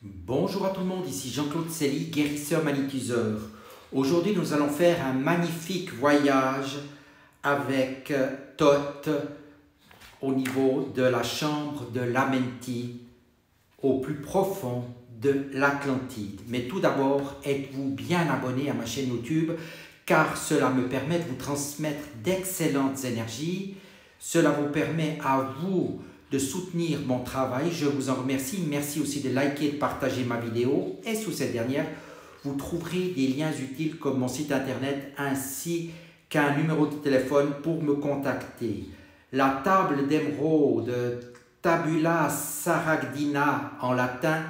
Bonjour à tout le monde, ici Jean-Claude Célie, guérisseur magnétiseur. Aujourd'hui, nous allons faire un magnifique voyage avec Thoth au niveau de la chambre de l'Amenti, au plus profond de l'Atlantide. Mais tout d'abord, êtes-vous bien abonné à ma chaîne YouTube, car cela me permet de vous transmettre d'excellentes énergies. Cela vous permet à vous de soutenir mon travail. Je vous en remercie. Merci aussi de liker et de partager ma vidéo. Et sous cette dernière, vous trouverez des liens utiles comme mon site internet ainsi qu'un numéro de téléphone pour me contacter. La table d'émeraude, Tabula Smaragdina en latin,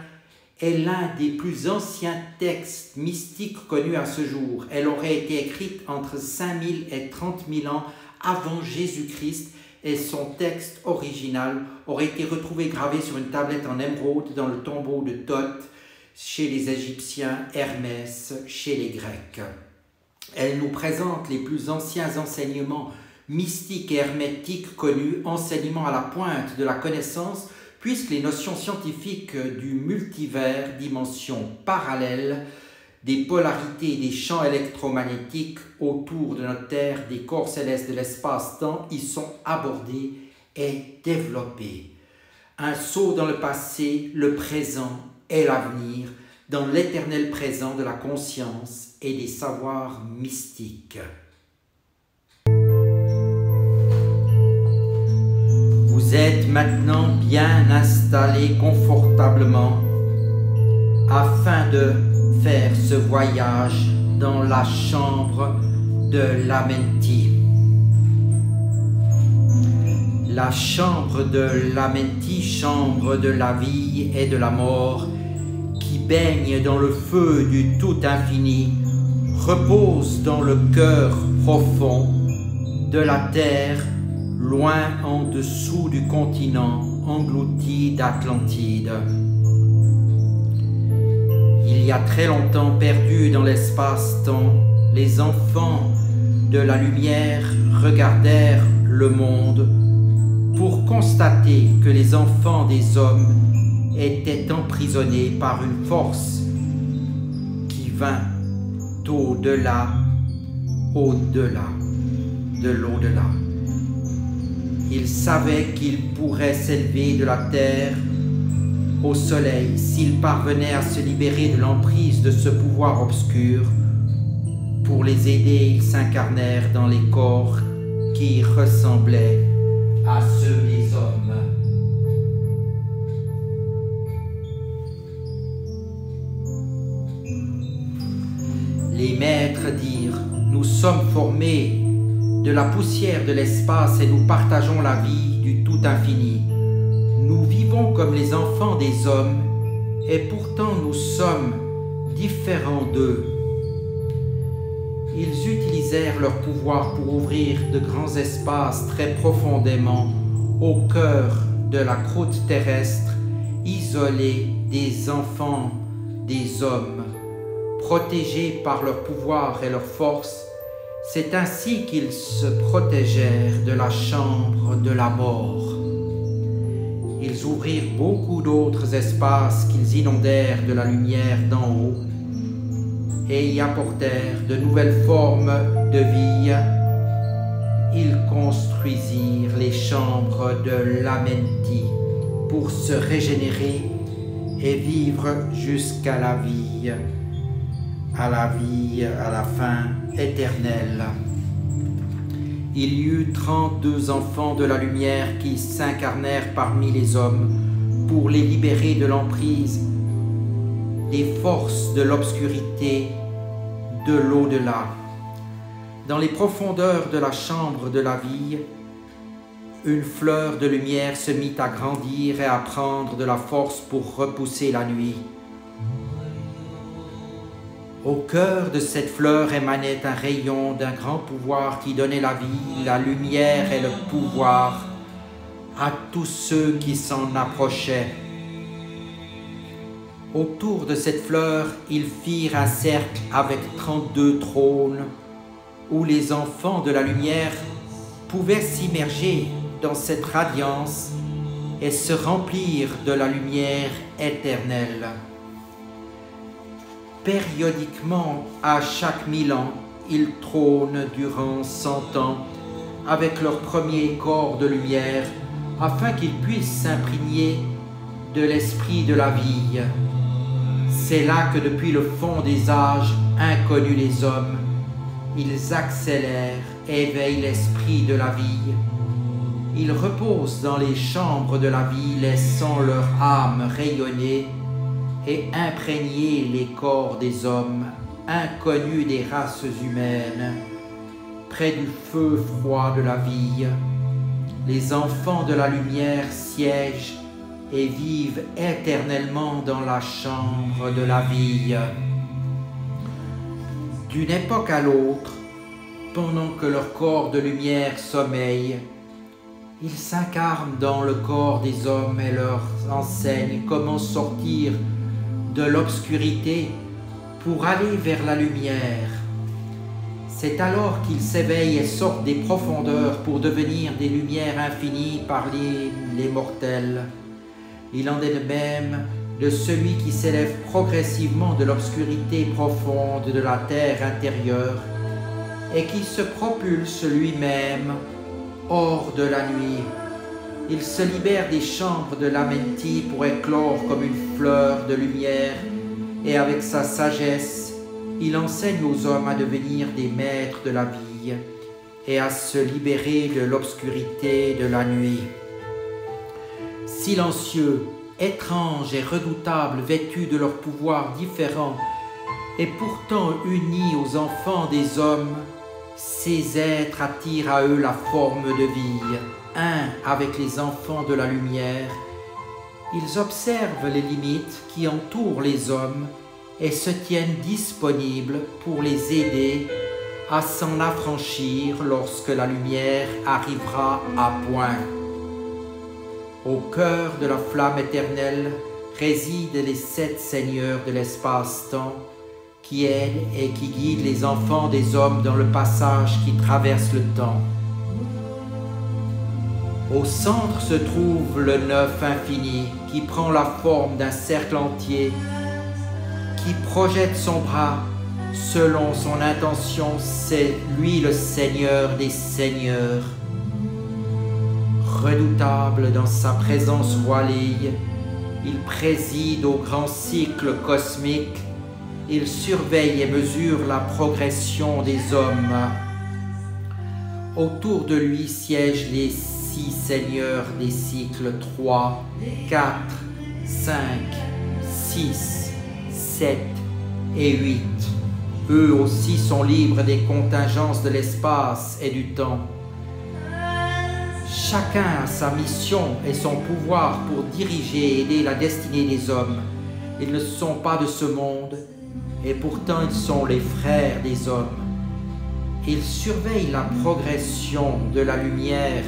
est l'un des plus anciens textes mystiques connus à ce jour. Elle aurait été écrite entre 5000 et 30 000 ans avant Jésus-Christ et son texte original aurait été retrouvé gravé sur une tablette en émeraude dans le tombeau de Thoth chez les Égyptiens, Hermès chez les Grecs. Elle nous présente les plus anciens enseignements mystiques et hermétiques connus, enseignements à la pointe de la connaissance, puisque les notions scientifiques du multivers, dimensions parallèles, des polarités et des champs électromagnétiques autour de notre Terre, des corps célestes de l'espace-temps, y sont abordés et développés. Un saut dans le passé, le présent et l'avenir, dans l'éternel présent de la conscience et des savoirs mystiques. Vous êtes maintenant bien installé confortablement afin de faire ce voyage dans la chambre de l'Amenti. La chambre de l'Amenti, chambre de la vie et de la mort, qui baigne dans le feu du tout infini, repose dans le cœur profond de la terre, loin en dessous du continent englouti d'Atlantide. Il y a très longtemps, perdus dans l'espace-temps, les enfants de la lumière regardèrent le monde pour constater que les enfants des hommes étaient emprisonnés par une force qui vint au-delà de l'au-delà. Ils savaient qu'ils pourraient s'élever de la terre au soleil s'ils parvenaient à se libérer de l'emprise de ce pouvoir obscur. Pour les aider, ils s'incarnèrent dans les corps qui ressemblaient à ceux des hommes. Les maîtres dirent: nous sommes formés de la poussière de l'espace et nous partageons la vie du tout infini. Nous vivons comme les enfants des hommes et pourtant nous sommes différents d'eux. Ils utilisèrent leur pouvoir pour ouvrir de grands espaces très profondément au cœur de la croûte terrestre, isolés des enfants des hommes. Protégés par leur pouvoir et leur force, c'est ainsi qu'ils se protégèrent de la chambre de la mort. Ils ouvrirent beaucoup d'autres espaces qu'ils inondèrent de la lumière d'en haut et y apportèrent de nouvelles formes de vie. Ils construisirent les chambres de l'Amenti pour se régénérer et vivre jusqu'à la vie, à la fin éternelle. Il y eut 32 enfants de la lumière qui s'incarnèrent parmi les hommes pour les libérer de l'emprise des forces de l'obscurité de l'au-delà. Dans les profondeurs de la chambre de la vie, une fleur de lumière se mit à grandir et à prendre de la force pour repousser la nuit. Au cœur de cette fleur émanait un rayon d'un grand pouvoir qui donnait la vie, la lumière et le pouvoir à tous ceux qui s'en approchaient. Autour de cette fleur, ils firent un cercle avec 32 trônes où les enfants de la lumière pouvaient s'immerger dans cette radiance et se remplir de la lumière éternelle. Périodiquement, à chaque 1000 ans, ils trônent durant 100 ans avec leur premier corps de lumière, afin qu'ils puissent s'imprégner de l'esprit de la vie. C'est là que depuis le fond des âges inconnus des hommes, ils accélèrent et éveillent l'esprit de la vie. Ils reposent dans les chambres de la vie, laissant leur âme rayonner et imprégner les corps des hommes, inconnus des races humaines, près du feu froid de la vie. Les enfants de la lumière siègent et vivent éternellement dans la chambre de la vie. D'une époque à l'autre, pendant que leur corps de lumière sommeille, ils s'incarnent dans le corps des hommes et leur enseignent comment sortir de l'obscurité pour aller vers la lumière. C'est alors qu'ils s'éveillent et sortent des profondeurs pour devenir des lumières infinies par les mortels. Il en est de même de celui qui s'élève progressivement de l'obscurité profonde de la terre intérieure et qui se propulse lui-même hors de la nuit. Il se libère des chambres de l'Amenti pour éclore comme une fleur de lumière et avec sa sagesse, il enseigne aux hommes à devenir des maîtres de la vie et à se libérer de l'obscurité de la nuit. Silencieux, étranges et redoutables, vêtus de leurs pouvoirs différents et pourtant unis aux enfants des hommes, ces êtres attirent à eux la forme de vie, un avec les enfants de la lumière. Ils observent les limites qui entourent les hommes et se tiennent disponibles pour les aider à s'en affranchir lorsque la lumière arrivera à point. Au cœur de la flamme éternelle résident les 7 seigneurs de l'espace-temps qui aident et qui guident les enfants des hommes dans le passage qui traverse le temps. Au centre se trouve le neuf infini qui prend la forme d'un cercle entier, qui projette son bras selon son intention. C'est lui le Seigneur des seigneurs. Redoutable dans sa présence voilée, il préside au grand cycle cosmique. Il surveille et mesure la progression des hommes. Autour de lui siègent les 6 seigneurs des cycles 3, 4, 5, 6, 7 et 8. Eux aussi sont libres des contingences de l'espace et du temps. Chacun a sa mission et son pouvoir pour diriger et aider la destinée des hommes. Ils ne sont pas de ce monde, et pourtant ils sont les frères des hommes. Ils surveillent la progression de la lumière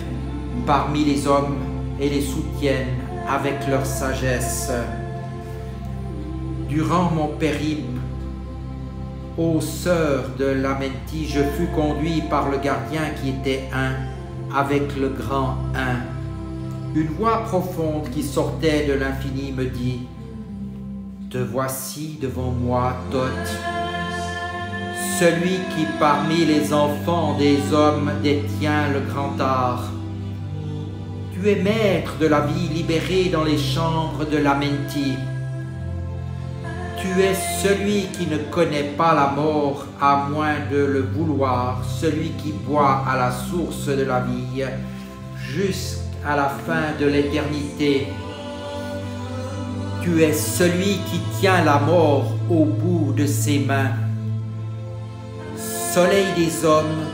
parmi les hommes et les soutiennent avec leur sagesse. Durant mon périple, ô sœurs de l'Amenti, je fus conduit par le gardien qui était un, avec le grand un. Une voix profonde qui sortait de l'infini me dit: te voici devant moi, Thoth, celui qui parmi les enfants des hommes détient le grand art. Tu es maître de la vie libérée dans les chambres de l'Amenti. Tu es celui qui ne connaît pas la mort à moins de le vouloir, celui qui boit à la source de la vie jusqu'à la fin de l'éternité. Tu es celui qui tient la mort au bout de ses mains. Soleil des hommes,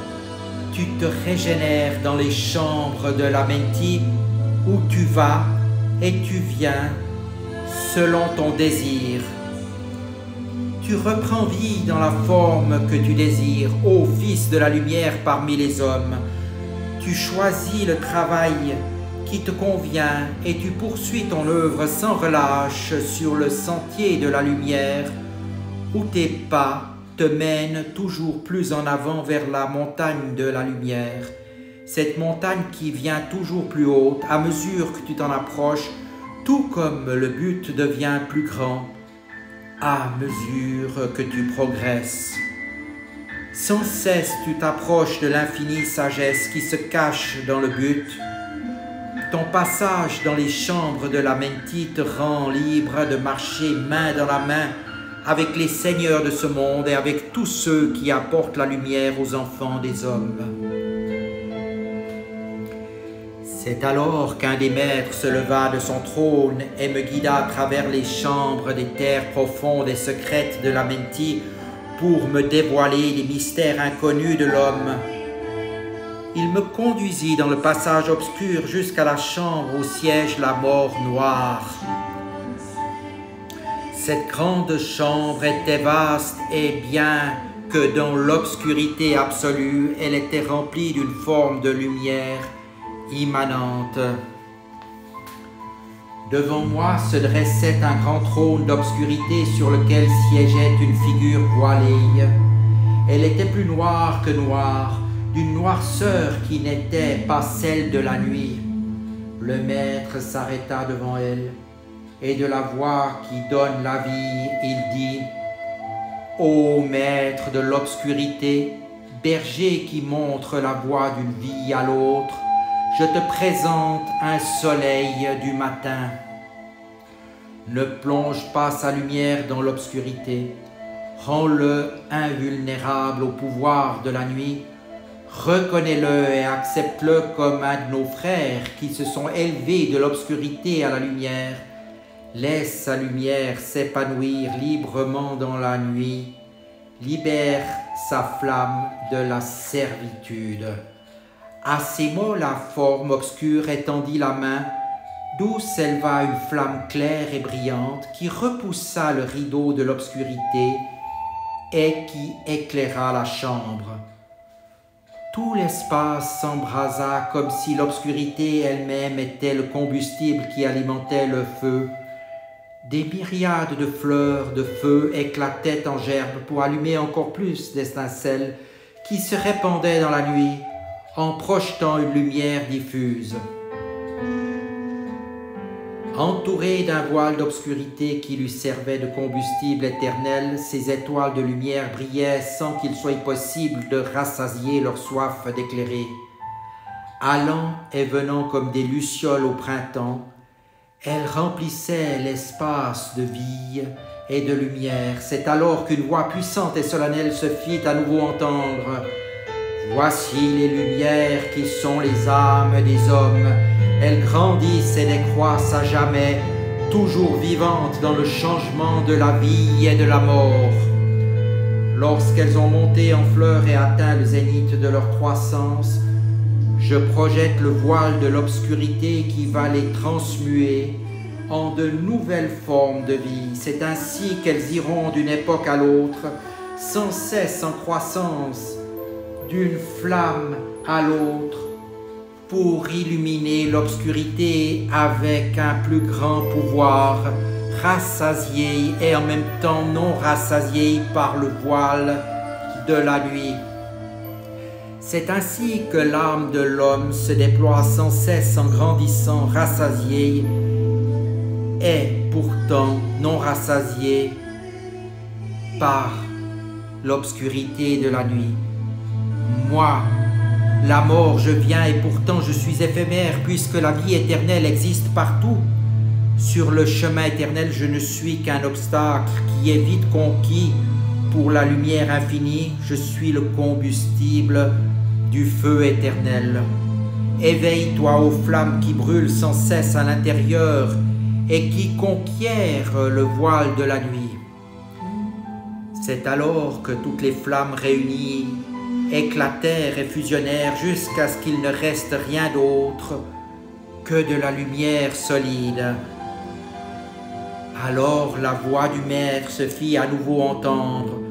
tu te régénères dans les chambres de l'Amenti où tu vas et tu viens selon ton désir. Tu reprends vie dans la forme que tu désires, ô Fils de la lumière parmi les hommes. Tu choisis le travail qui te convient et tu poursuis ton œuvre sans relâche sur le sentier de la lumière où tes pas te mènent toujours plus en avant vers la montagne de la lumière. Cette montagne qui vient toujours plus haute à mesure que tu t'en approches, tout comme le but devient plus grand. à mesure que tu progresses. Sans cesse, tu t'approches de l'infinie sagesse qui se cache dans le but. Ton passage dans les chambres de la Menti te rend libre de marcher main dans la main avec les seigneurs de ce monde et avec tous ceux qui apportent la lumière aux enfants des hommes. C'est alors qu'un des maîtres se leva de son trône et me guida à travers les chambres des terres profondes et secrètes de la Menti pour me dévoiler les mystères inconnus de l'homme. Il me conduisit dans le passage obscur jusqu'à la chambre où siège la mort noire. Cette grande chambre était vaste et bien que dans l'obscurité absolue, elle était remplie d'une forme de lumière immanente. Devant moi se dressait un grand trône d'obscurité sur lequel siégeait une figure voilée. Elle était plus noire que noire, d'une noirceur qui n'était pas celle de la nuit. Le maître s'arrêta devant elle, et de la voix qui donne la vie, il dit « Ô maître de l'obscurité, berger qui montre la voie d'une vie à l'autre, je te présente un soleil du matin. Ne plonge pas sa lumière dans l'obscurité, rends-le invulnérable au pouvoir de la nuit, reconnais-le et accepte-le comme un de nos frères qui se sont élevés de l'obscurité à la lumière. Laisse sa lumière s'épanouir librement dans la nuit, libère sa flamme de la servitude. » À ces mots, la forme obscure étendit la main, d'où s'éleva une flamme claire et brillante qui repoussa le rideau de l'obscurité et qui éclaira la chambre. Tout l'espace s'embrasa comme si l'obscurité elle-même était le combustible qui alimentait le feu. Des myriades de fleurs de feu éclataient en gerbes pour allumer encore plus d'étincelles qui se répandaient dans la nuit en projetant une lumière diffuse. Entouré d'un voile d'obscurité qui lui servait de combustible éternel, ces étoiles de lumière brillaient sans qu'il soit possible de rassasier leur soif d'éclairer. Allant et venant comme des lucioles au printemps, elles remplissaient l'espace de vie et de lumière. C'est alors qu'une voix puissante et solennelle se fit à nouveau entendre. Voici les lumières qui sont les âmes des hommes. Elles grandissent et décroissent à jamais, toujours vivantes dans le changement de la vie et de la mort. Lorsqu'elles ont monté en fleurs et atteint le zénith de leur croissance, je projette le voile de l'obscurité qui va les transmuer en de nouvelles formes de vie. C'est ainsi qu'elles iront d'une époque à l'autre, sans cesse en croissance, d'une flamme à l'autre, pour illuminer l'obscurité avec un plus grand pouvoir, rassasié et en même temps non rassasié par le voile de la nuit. C'est ainsi que l'âme de l'homme se déploie sans cesse en grandissant, rassasié et pourtant non rassasié par l'obscurité de la nuit. Moi, la mort, je viens et pourtant je suis éphémère puisque la vie éternelle existe partout. Sur le chemin éternel, je ne suis qu'un obstacle qui est vite conquis pour la lumière infinie. Je suis le combustible du feu éternel. Éveille-toi aux flammes qui brûlent sans cesse à l'intérieur et qui conquièrent le voile de la nuit. C'est alors que toutes les flammes réunies éclatèrent et fusionnèrent jusqu'à ce qu'il ne reste rien d'autre que de la lumière solide. Alors la voix du Maître se fit à nouveau entendre.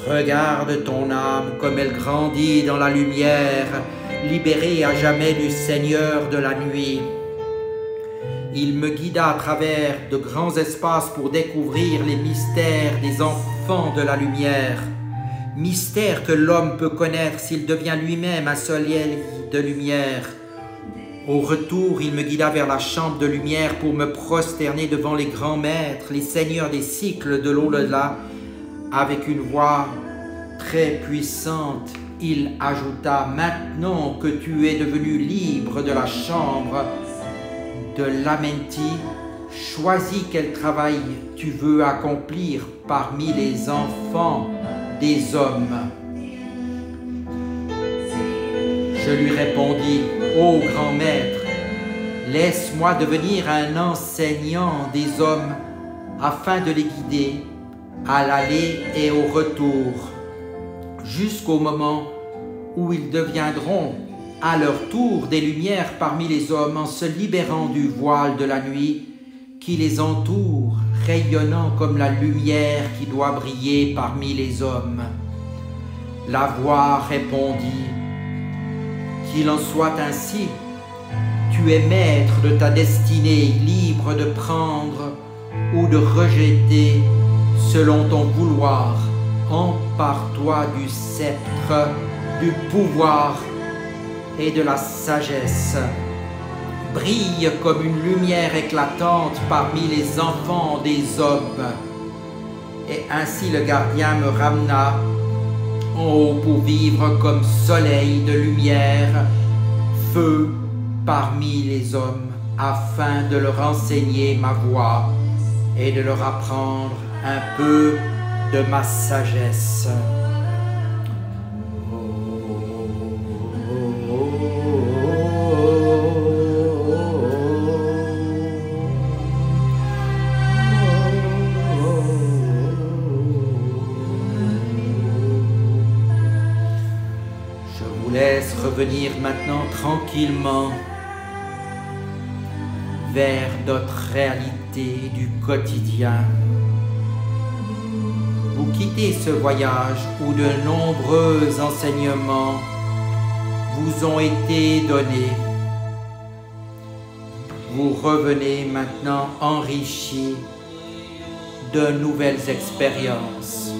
Regarde ton âme comme elle grandit dans la lumière, libérée à jamais du Seigneur de la nuit. Il me guida à travers de grands espaces pour découvrir les mystères des enfants de la lumière. Mystère que l'homme peut connaître s'il devient lui-même un soleil de lumière. Au retour, il me guida vers la chambre de lumière pour me prosterner devant les grands maîtres, les seigneurs des cycles de l'au-delà. Avec une voix très puissante, il ajouta: « Maintenant que tu es devenu libre de la chambre de l'Amenti, choisis quel travail tu veux accomplir parmi les enfants des hommes. » Je lui répondis: « Ô grand maître, laisse-moi devenir un enseignant des hommes afin de les guider à l'aller et au retour, jusqu'au moment où ils deviendront à leur tour des lumières parmi les hommes en se libérant du voile de la nuit qui les entoure, rayonnant comme la lumière qui doit briller parmi les hommes. » La voix répondit: « Qu'il en soit ainsi, tu es maître de ta destinée, libre de prendre ou de rejeter selon ton vouloir. Empare-toi du sceptre, du pouvoir et de la sagesse. Brille comme une lumière éclatante parmi les enfants des hommes. » Et ainsi le gardien me ramena en haut pour vivre comme soleil de lumière, feu parmi les hommes, afin de leur enseigner ma voix et de leur apprendre un peu de ma sagesse. Je vous laisse revenir maintenant tranquillement vers notre réalité du quotidien. Vous quittez ce voyage où de nombreux enseignements vous ont été donnés. Vous revenez maintenant enrichis de nouvelles expériences.